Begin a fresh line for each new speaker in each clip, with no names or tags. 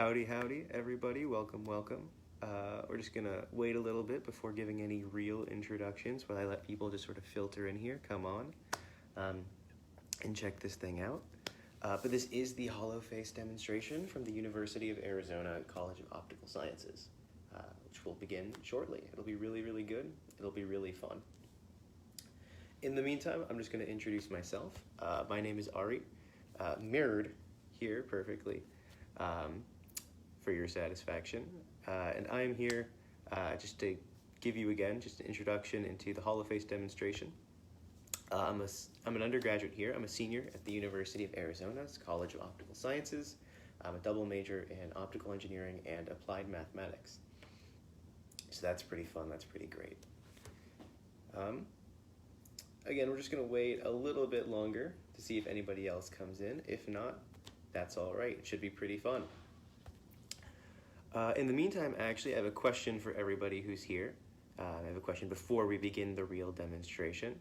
Howdy, howdy, everybody. Welcome, welcome. We're just gonna wait a little bit before giving any real introductions while I let people just sort of filter in here, come on, and check this thing out. But this is the hollow face demonstration from the University of Arizona College of Optical Sciences, which will begin shortly. It'll be really, really good. It'll be really fun. In the meantime, I'm just gonna introduce myself. My name is Ari, mirrored here perfectly. For your satisfaction. And I am here just to give you again just an introduction into the hollow face demonstration. I'm an undergraduate here. I'm a senior at the University of Arizona's College of Optical Sciences. I'm a double major in optical engineering and applied mathematics. So that's pretty fun, that's pretty great. Again, we're just gonna wait a little bit longer to see if anybody else comes in. If not, that's all right. It should be pretty fun. In the meantime, actually, I have a question for everybody who's here. I have a question before we begin the real demonstration.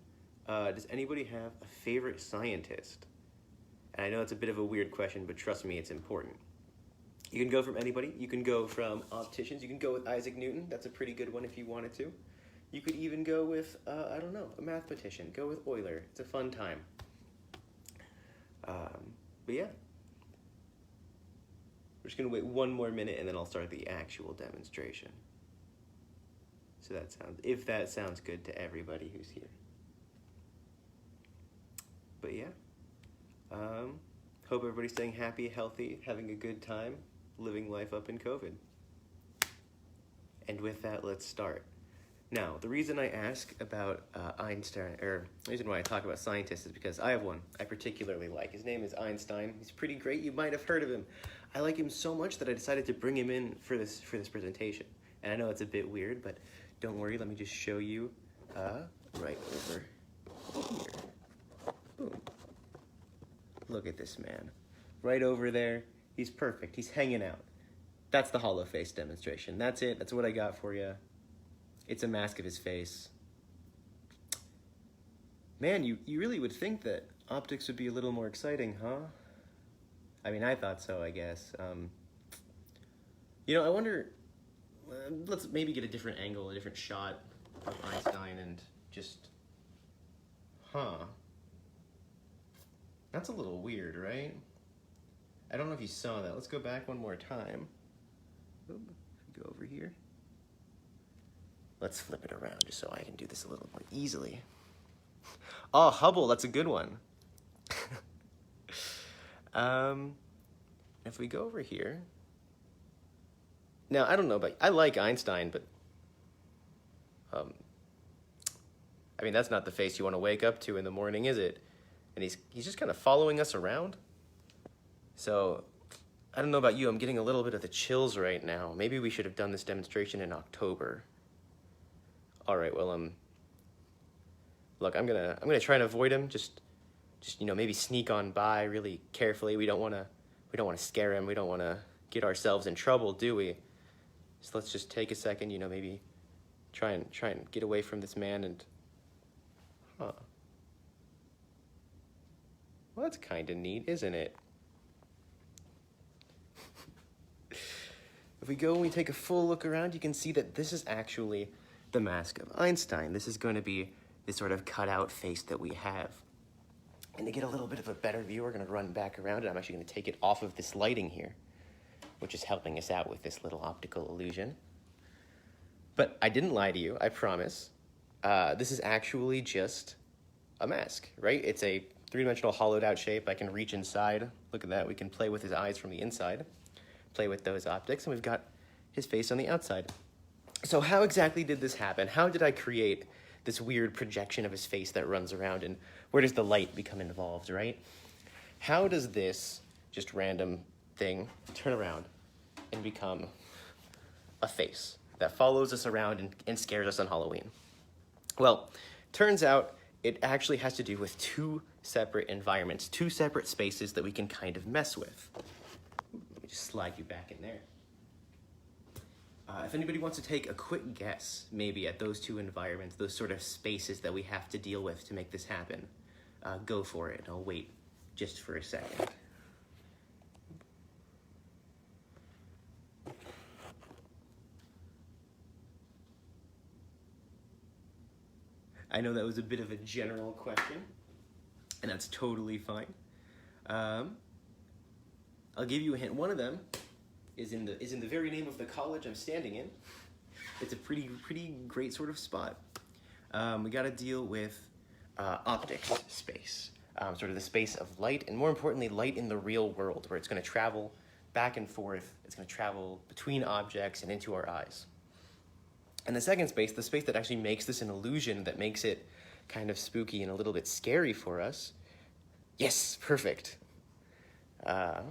Does anybody have a favorite scientist? And I know it's a bit of a weird question, but trust me, it's important. You can go from anybody. You can go from opticians. You can go with Isaac Newton. That's a pretty good one if you wanted to. You could even go with, I don't know, a mathematician. Go with Euler. It's a fun time. But yeah. We're just gonna wait one more minute and then I'll start the actual demonstration. So if that sounds good to everybody who's here. But yeah, hope everybody's staying happy, healthy, having a good time, living life up in COVID. And with that, let's start. Now, the reason I ask about Einstein, or the reason why I talk about scientists is because I have one I particularly like. His name is Einstein. He's pretty great. You might have heard of him. I like him so much that I decided to bring him in for this presentation. And I know it's a bit weird, but don't worry. Let me just show you right over here. Boom. Look at this man. Right over there. He's perfect. He's hanging out. That's the hollow face demonstration. That's it. That's what I got for you. It's a mask of his face. Man, you really would think that optics would be a little more exciting, huh? I mean, I thought so, I guess. I wonder, let's maybe get a different angle, a different shot of Einstein and just, That's a little weird, right? I don't know if you saw that. Let's go back one more time. Oop, go over here. Let's flip it around just so I can do this a little more easily. Oh, Hubble, that's a good one. If we go over here. Now, I don't know, but I like Einstein, but I mean, that's not the face you want to wake up to in the morning, is it? And he's just kind of following us around. So, I don't know about you, I'm getting a little bit of the chills right now. Maybe we should have done this demonstration in October. All right, well, look, I'm gonna try and avoid him. Just maybe sneak on by really carefully. We don't want to scare him. We don't want to get ourselves in trouble, do we? So let's just take a second. Maybe try and get away from this man and. Well, that's kind of neat, isn't it? If we go and we take a full look around, you can see that this is actually the mask of Einstein. This is going to be this sort of cutout face that we have. And to get a little bit of a better view, we're going to run back around, and I'm actually going to take it off of this lighting here, which is helping us out with this little optical illusion. But I didn't lie to you, I promise. This is actually just a mask, right? It's a three-dimensional hollowed out shape. I can reach inside. Look at that. We can play with his eyes from the inside, play with those optics, and we've got his face on the outside. So how exactly did this happen? How did I create this weird projection of his face that runs around, and where does the light become involved, right? How does this just random thing turn around and become a face that follows us around and scares us on Halloween? Well, turns out it actually has to do with two separate environments, two separate spaces that we can kind of mess with. Let me just slide you back in there. If anybody wants to take a quick guess, maybe at those two environments, those sort of spaces that we have to deal with to make this happen, go for it. I'll wait just for a second. I know that was a bit of a general question, and that's totally fine. I'll give you a hint. One of them is in the very name of the college I'm standing in. It's a pretty great sort of spot. We got to deal with optics space, sort of the space of light, and more importantly, light in the real world, where it's going to travel back and forth. It's going to travel between objects and into our eyes. And the second space, the space that actually makes this an illusion, that makes it kind of spooky and a little bit scary for us. Yes, perfect. The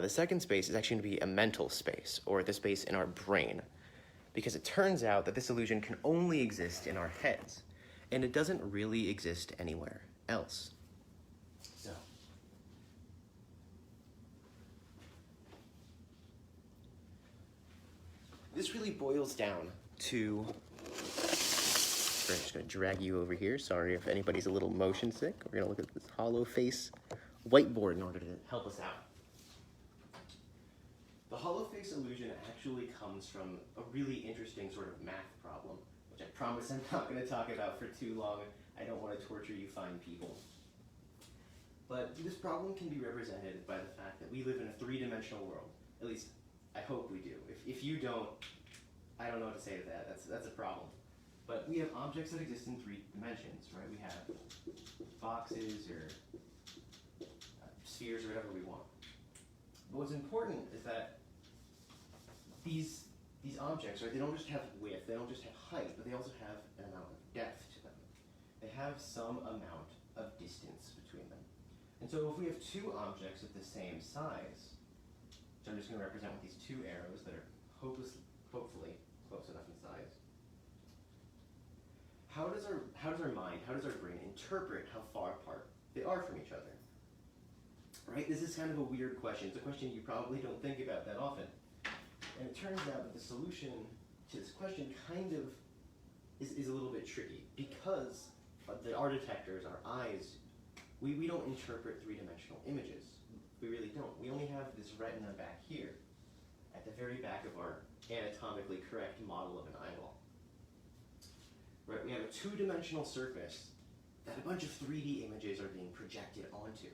second space is actually going to be a mental space, or the space in our brain, because it turns out that this illusion can only exist in our heads, and it doesn't really exist anywhere else. So, this really boils down to, I'm just going to drag you over here. Sorry if anybody's a little motion sick. We're going to look at this hollow face whiteboard in order to help us out. The hollow face illusion actually comes from a really interesting sort of math problem, which I promise I'm not going to talk about for too long. I don't want to torture you fine people. But this problem can be represented by the fact that we live in a three-dimensional world. At least, I hope we do. If you don't, I don't know what to say to that. That's a problem. But we have objects that exist in three dimensions, right? We have boxes or spheres or whatever we want. But what's important is that these objects, right, they don't just have width, they don't just have height, but they also have an amount of depth to them. They have some amount of distance between them. And so if we have two objects of the same size, which I'm just going to represent with these two arrows that are hopefully close enough in size, how does our mind, how does our brain interpret how far apart they are from each other? Right? This is kind of a weird question. It's a question you probably don't think about that often. And it turns out that the solution to this question kind of is a little bit tricky, because our detectors, our eyes, we don't interpret three-dimensional images. We really don't. We only have this retina back here, at the very back of our anatomically correct model of an eyeball. Right? We have a two-dimensional surface that a bunch of 3D images are being projected onto.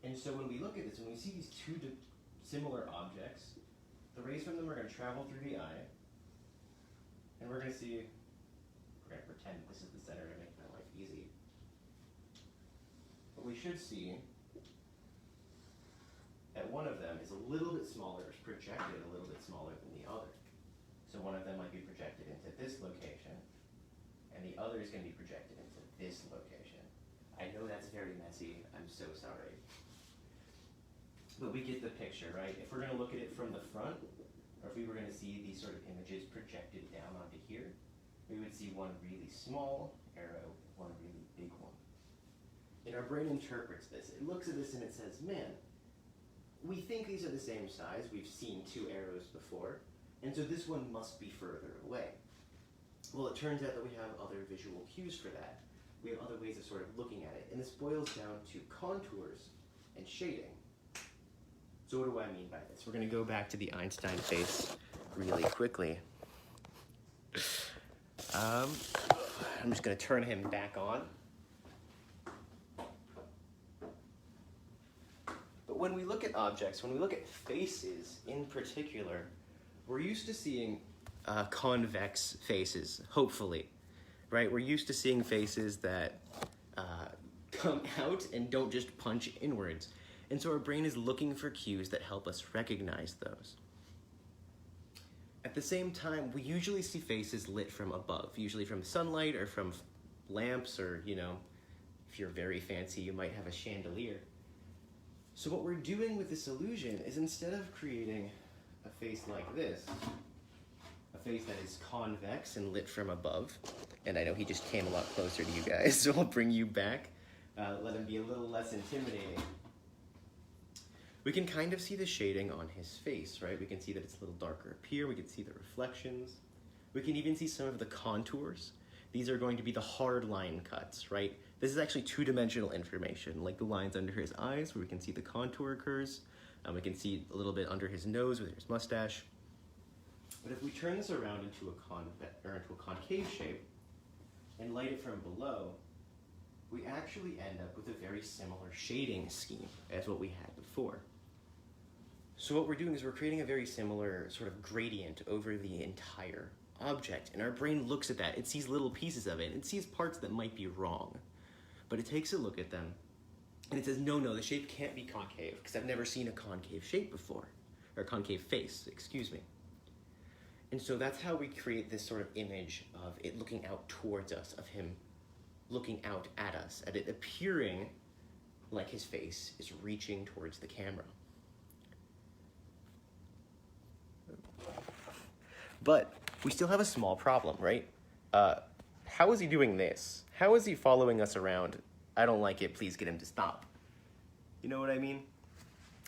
And so when we look at this, when we see these two similar objects, the rays from them are going to travel through the eye, and we're going to pretend this is the center to make my life easy. But we should see that one of them is a little bit smaller, is projected a little bit smaller than the other. So one of them might be projected into this location, and the other is going to be projected into this location. I know that's very messy. I'm so sorry. But we get the picture, right? If we're going to look at it from the front, or if we were going to see these sort of images projected down onto here, we would see one really small arrow, one really big one. And our brain interprets this. It looks at this and it says, man, we think these are the same size. We've seen two arrows before, and so this one must be further away. Well, it turns out that we have other visual cues for that. We have other ways of sort of looking at it, and this boils down to contours and shading. So what do I mean by this? We're going to go back to the Einstein face really quickly. I'm just going to turn him back on. But when we look at objects, when we look at faces in particular, we're used to seeing convex faces, hopefully, right? We're used to seeing faces that come out and don't just punch inwards. And so our brain is looking for cues that help us recognize those. At the same time, we usually see faces lit from above, usually from sunlight or from lamps, or, you know, if you're very fancy, you might have a chandelier. So what we're doing with this illusion is, instead of creating a face like this, a face that is convex and lit from above, and I know he just came a lot closer to you guys, so I'll bring you back, let him be a little less intimidating. We can kind of see the shading on his face, right? We can see that it's a little darker up here. We can see the reflections. We can even see some of the contours. These are going to be the hard line cuts, right? This is actually two-dimensional information, like the lines under his eyes, where we can see the contour occurs. We can see a little bit under his nose with his mustache. But if we turn this around into a concave shape and light it from below, we actually end up with a very similar shading scheme as what we had before. So what we're doing is we're creating a very similar sort of gradient over the entire object, and our brain looks at that. It sees little pieces of it, and it sees parts that might be wrong, but it takes a look at them, and it says, no, the shape can't be concave, because I've never seen a concave shape before, or concave face, excuse me. And so that's how we create this sort of image of it looking out towards us, of him looking out at us, at it appearing like his face is reaching towards the camera. But we still have a small problem, right? How is he doing this? How is he following us around? I don't like it, please get him to stop. You know what I mean?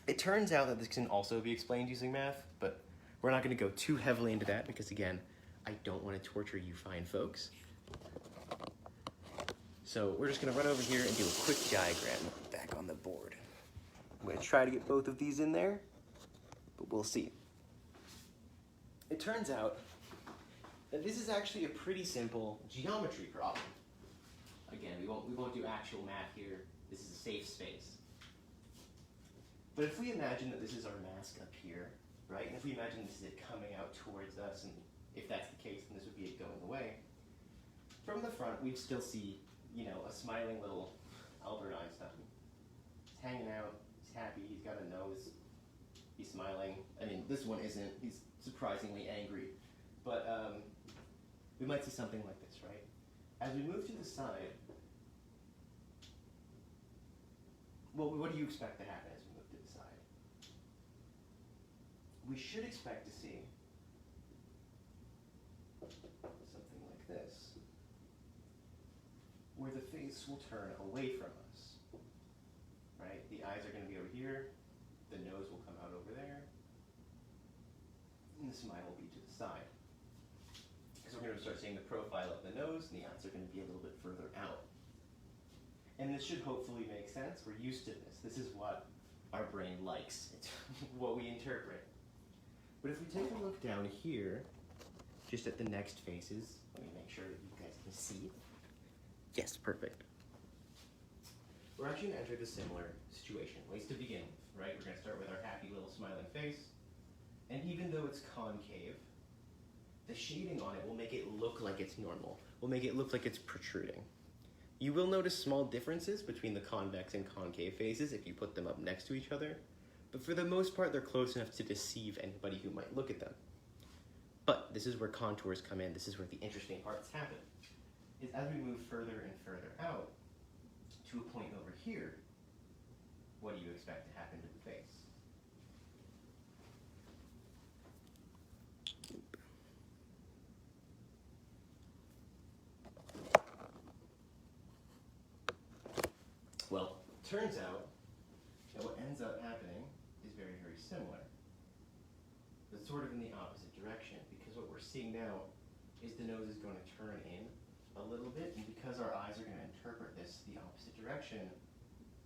It turns out that this can also be explained using math, but we're not going to go too heavily into that because, again, I don't want to torture you fine folks. So we're just going to run over here and do a quick diagram back on the board. I'm going to try to get both of these in there, but we'll see. It turns out that this is actually a pretty simple geometry problem. Again, we won't do actual math here. This is a safe space. But if we imagine that this is our mask up here, right? And if we imagine this is it coming out towards us, and if that's the case, then this would be it going away. From the front, we'd still see, a smiling little Albert Einstein. He's hanging out, he's happy, he's got a nose, he's smiling. I mean, this one isn't, he's surprisingly angry. But we might see something like this, right? As we move to the side, well, what do you expect to happen as we move to the side? We should expect to see something like this, where the face will turn away from us, right? The eyes are going to be over here, the nose will come out over there, and the smile will be to the side. So we're going to start seeing the profile of the nose, and the eyes are going to be a little bit further out. And this should hopefully make sense. We're used to this. This is what our brain likes. It's what we interpret. But if we take a look down here, just at the next faces, let me make sure that you guys can see. Yes, perfect. We're actually going to enter the similar situation, at least to begin with, right? We're going to start with our happy little smiling face. And even though it's concave, the shading on it will make it look like it's normal. Will make it look like it's protruding. You will notice small differences between the convex and concave faces if you put them up next to each other, but for the most part, they're close enough to deceive anybody who might look at them. But this is where contours come in. This is where the interesting parts happen. Is as we move further and further out to a point over here, what do you expect to happen to the face? Well, turns out that what ends up happening is very, very similar, but sort of in the opposite direction, because what we're seeing now is the nose is going to turn in a little bit, and because our eyes are going to interpret this the opposite direction,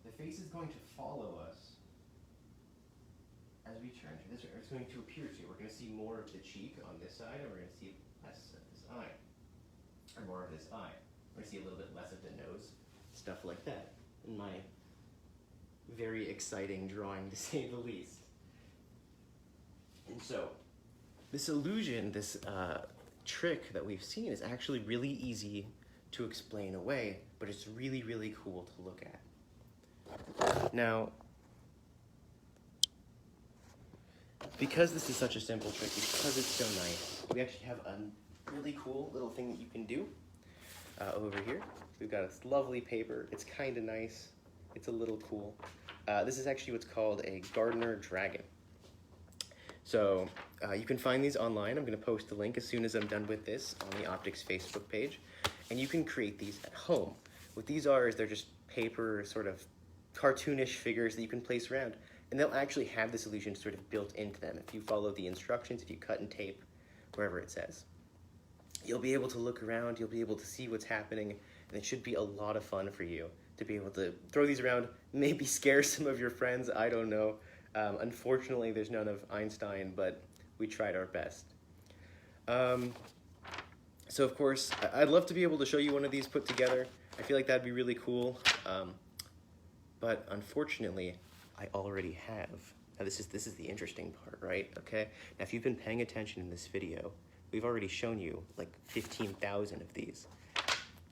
the face is going to follow us as we turn to this, or it's going to appear to. We're going to see more of the cheek on this side, and we're going to see less of this eye, or more of this eye. We're going to see a little bit less of the nose, stuff like that. In my very exciting drawing, to say the least. And so, this illusion, this trick that we've seen is actually really easy to explain away, but it's really, really cool to look at. Now, because this is such a simple trick, because it's so nice, we actually have a really cool little thing that you can do over here. We've got this lovely paper. It's kind of nice. It's a little cool. This is actually what's called a Gardner Dragon. So you can find these online. I'm going to post the link as soon as I'm done with this on the Optics Facebook page. And you can create these at home. What these are is they're just paper, sort of cartoonish figures that you can place around. And they'll actually have this illusion sort of built into them. If you follow the instructions, if you cut and tape, wherever it says. You'll be able to look around, you'll be able to see what's happening, and it should be a lot of fun for you to be able to throw these around, maybe scare some of your friends, I don't know. Unfortunately, there's none of Einstein, but we tried our best. So of course, I'd love to be able to show you one of these put together. I feel like that'd be really cool. But unfortunately, I already have. Now this is the interesting part, right? Okay. Now if you've been paying attention in this video, we've already shown you like 15,000 of these.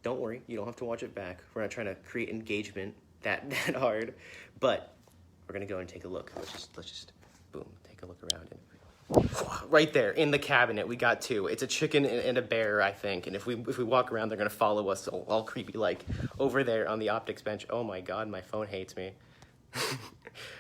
Don't worry, you don't have to watch it back. We're not trying to create engagement that hard, but we're gonna go and take a look. Let's just boom, take a look around and right there in the cabinet we got two. It's a chicken and a bear, I think. And if we walk around, they're gonna follow us all creepy like over there on the optics bench. Oh my god, my phone hates me.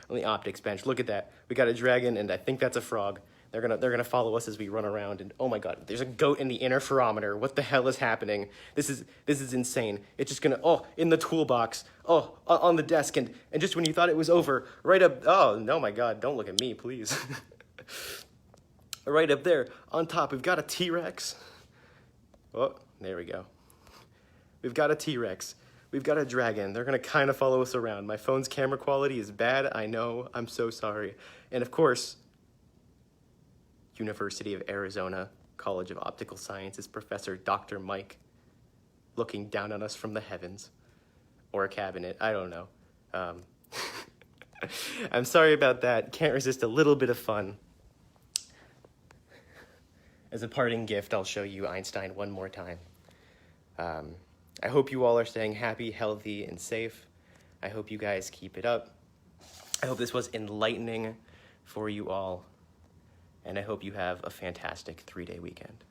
On the optics bench, look at that. We got a dragon and I think that's a frog. They're gonna follow us as we run around, and oh my god, there's a goat in the interferometer. What the hell is happening? This is insane. It's just gonna in the toolbox, on the desk, and just when you thought it was over, right up no my god, don't look at me, please. Right up there on top, we've got a T-Rex. Oh, there we go. We've got a T-Rex. We've got a dragon. They're gonna kind of follow us around. My phone's camera quality is bad, I know. I'm so sorry. And of course, University of Arizona College of Optical Sciences Professor Dr. Mike looking down on us from the heavens. Or a cabinet, I don't know. I'm sorry about that. Can't resist a little bit of fun. As a parting gift, I'll show you Einstein one more time. I hope you all are staying happy, healthy, and safe. I hope you guys keep it up. I hope this was enlightening for you all. And I hope you have a fantastic 3-day weekend.